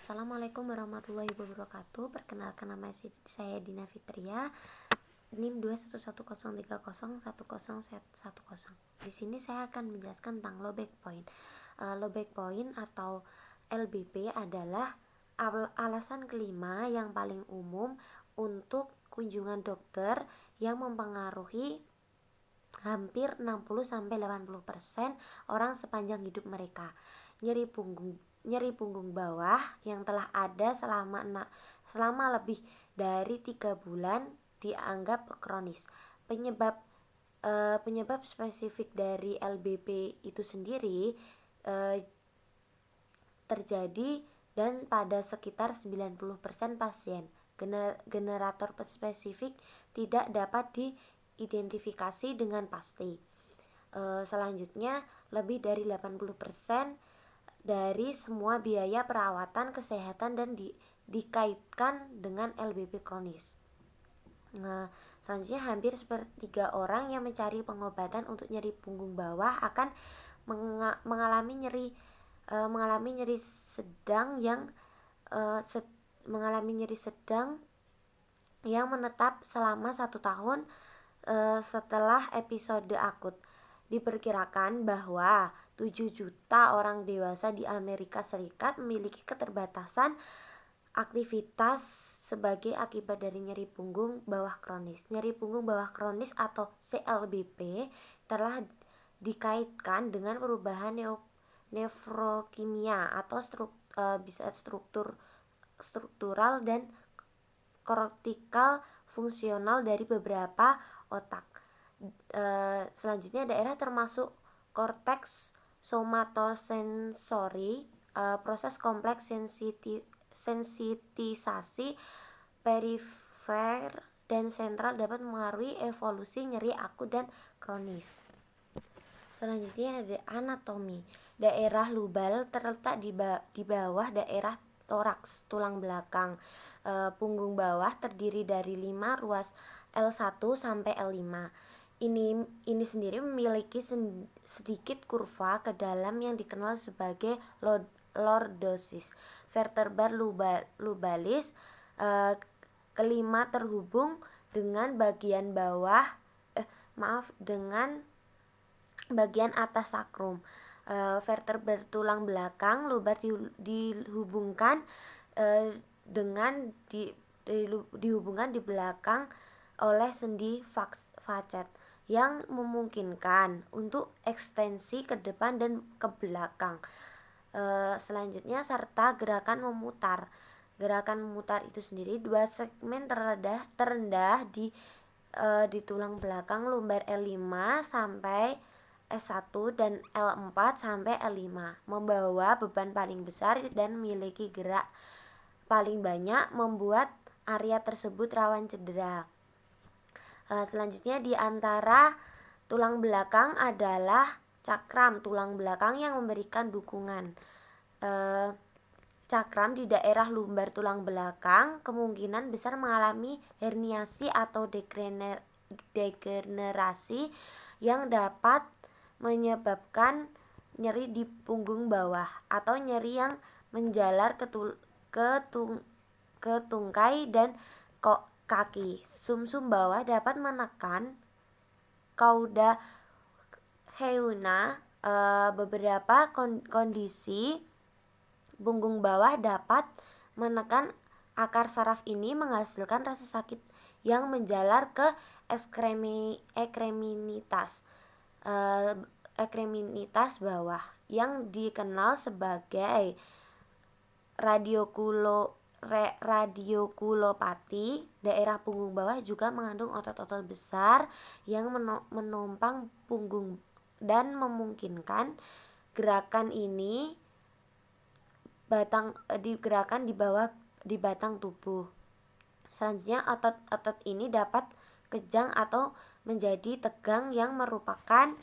Assalamualaikum warahmatullahi wabarakatuh. Perkenalkan, nama saya Dina Fitria, NIM 21103010110. Di sini saya akan menjelaskan tentang low back point. Low back point atau LBP adalah alasan kelima yang paling umum untuk kunjungan dokter yang mempengaruhi hampir 60-80% orang sepanjang hidup mereka. Nyeri punggung bawah yang telah ada selama lebih dari 3 bulan dianggap kronis. Penyebab spesifik dari LBP itu sendiri terjadi dan pada sekitar 90% pasien. Generator spesifik tidak dapat diidentifikasi dengan pasti. Selanjutnya, lebih dari 80% dari semua biaya perawatan kesehatan dan dikaitkan dengan LBP kronis. Selanjutnya, hampir sepertiga orang yang mencari pengobatan untuk nyeri punggung bawah akan mengalami nyeri sedang yang menetap selama 1 tahun setelah episode akut. Diperkirakan bahwa 7 juta orang dewasa di Amerika Serikat memiliki keterbatasan aktivitas sebagai akibat dari nyeri punggung bawah kronis. Nyeri punggung bawah kronis atau CLBP telah dikaitkan dengan perubahan nefrokimia atau struktural dan kortikal fungsional dari beberapa otak. Selanjutnya, daerah termasuk korteks somatosensori, proses kompleks sensitisasi perifer dan sentral dapat mengaruhi evolusi nyeri akut dan kronis. Selanjutnya ada anatomi. Daerah lubal terletak di bawah daerah toraks, tulang belakang. Punggung bawah terdiri dari 5 ruas L1 sampai L5. Ini sendiri memiliki sedikit kurva ke dalam yang dikenal sebagai lordosis. Vertebra lubalis kelima terhubung dengan bagian atas sakrum. Vertebra tulang belakang lubar dihubungkan di belakang oleh sendi facet yang memungkinkan untuk ekstensi ke depan dan ke belakang. Selanjutnya, serta gerakan memutar. Gerakan memutar itu sendiri 2 segmen terendah di tulang belakang lumbar L5 sampai S1 dan L4 sampai L5, membawa beban paling besar dan memiliki gerak paling banyak, membuat area tersebut rawan cedera. Selanjutnya, di antara tulang belakang adalah cakram tulang belakang yang memberikan dukungan. Cakram di daerah lumbar tulang belakang kemungkinan besar mengalami herniasi atau degenerasi yang dapat menyebabkan nyeri di punggung bawah atau nyeri yang menjalar ke tungkai dan kaki. Sumsum bawah dapat menekan cauda heuna. Beberapa kondisi punggung bawah dapat menekan akar saraf ini menghasilkan rasa sakit yang menjalar ke ekstremitas bawah yang dikenal sebagai radiokulopati. Daerah punggung bawah juga mengandung otot-otot besar yang menopang punggung dan memungkinkan gerakan ini digerakkan di batang tubuh. Selanjutnya, otot-otot ini dapat kejang atau menjadi tegang yang merupakan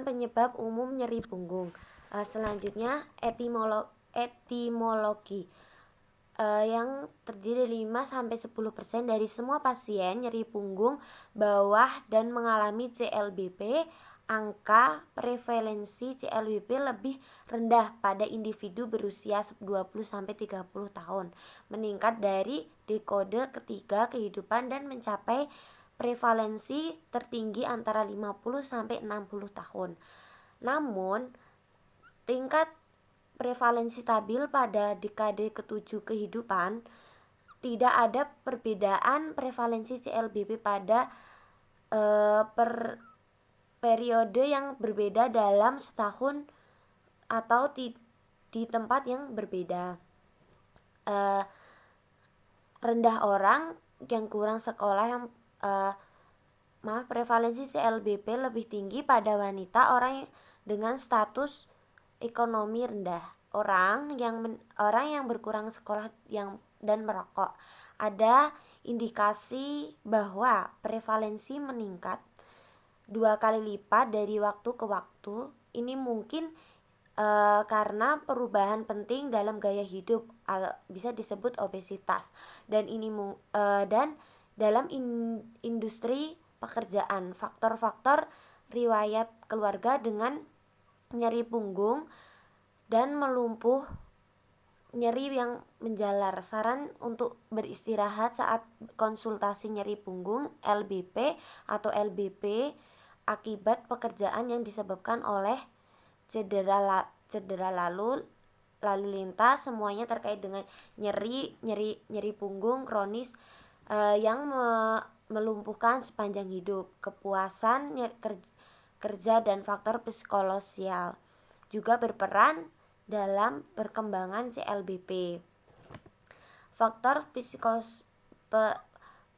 penyebab umum nyeri punggung. Selanjutnya, etimologi yang terdiri 5-10% dari semua pasien nyeri punggung bawah dan mengalami CLBP angka prevalensi CLBP lebih rendah pada individu berusia 20-30 tahun, meningkat dari dekade ketiga kehidupan dan mencapai prevalensi tertinggi antara 50-60 tahun. Namun, tingkat prevalensi stabil pada dekade ketujuh kehidupan. Tidak ada perbedaan prevalensi CLBP pada periode yang berbeda dalam setahun atau di tempat yang berbeda. Rendah orang yang kurang sekolah yang prevalensi CLBP lebih tinggi pada wanita, orang dengan status ekonomi rendah, orang yang berkurang sekolah dan merokok. Ada indikasi bahwa prevalensi meningkat 2 kali lipat dari waktu ke waktu. Ini mungkin karena perubahan penting dalam gaya hidup, bisa disebut obesitas, dan dalam industri pekerjaan, faktor-faktor riwayat keluarga dengan nyeri punggung dan melumpuh, nyeri yang menjalar. Saran untuk beristirahat saat konsultasi nyeri punggung, LBP atau LBP akibat pekerjaan yang disebabkan oleh cedera lalu lintas, semuanya terkait dengan nyeri punggung kronis yang melumpuhkan sepanjang hidup. Kepuasan kerja dan faktor psikososial juga berperan dalam perkembangan CLBP. Faktor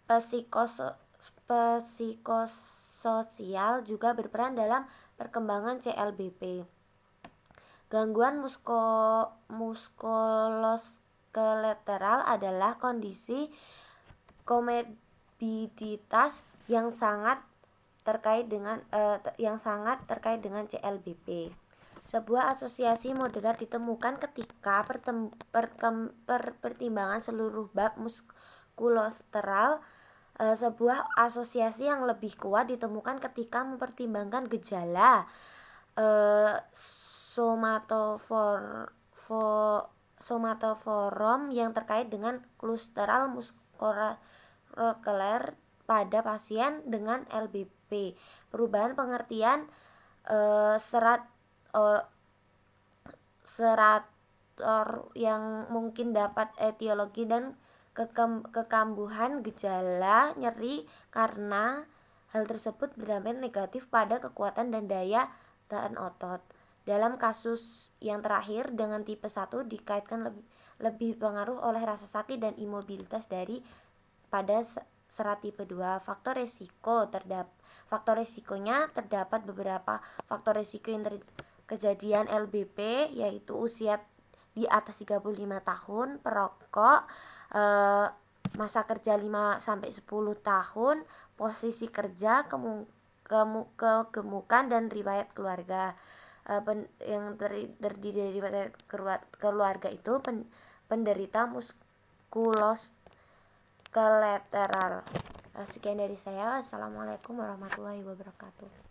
psikososial juga berperan dalam perkembangan CLBP. Gangguan muskuloskeletal adalah kondisi komorbiditas yang sangat terkait dengan CLBP. Sebuah asosiasi moderat ditemukan ketika pertimbangan seluruh bab muskuloskeletal. Sebuah asosiasi yang lebih kuat ditemukan ketika mempertimbangkan gejala somatoforum yang terkait dengan klusteral muskuloskeletal pada pasien dengan LBP. Perubahan pengertian serat yang mungkin dapat etiologi dan kekambuhan gejala nyeri karena hal tersebut berdampak negatif pada kekuatan dan daya tahan otot. Dalam kasus yang terakhir dengan tipe 1 dikaitkan lebih pengaruh oleh rasa sakit dan imobilitas pada serat tipe 2. Faktor resikonya terdapat beberapa faktor resiko yang kejadian LBP, yaitu usia di atas 35 tahun, perokok, masa kerja 5-10 tahun, posisi kerja, kegemukan, dan riwayat keluarga. Yang terdiri dari riwayat keluarga itu penderita muskuloskeletal. Sekian dari saya. Assalamualaikum warahmatullahi wabarakatuh.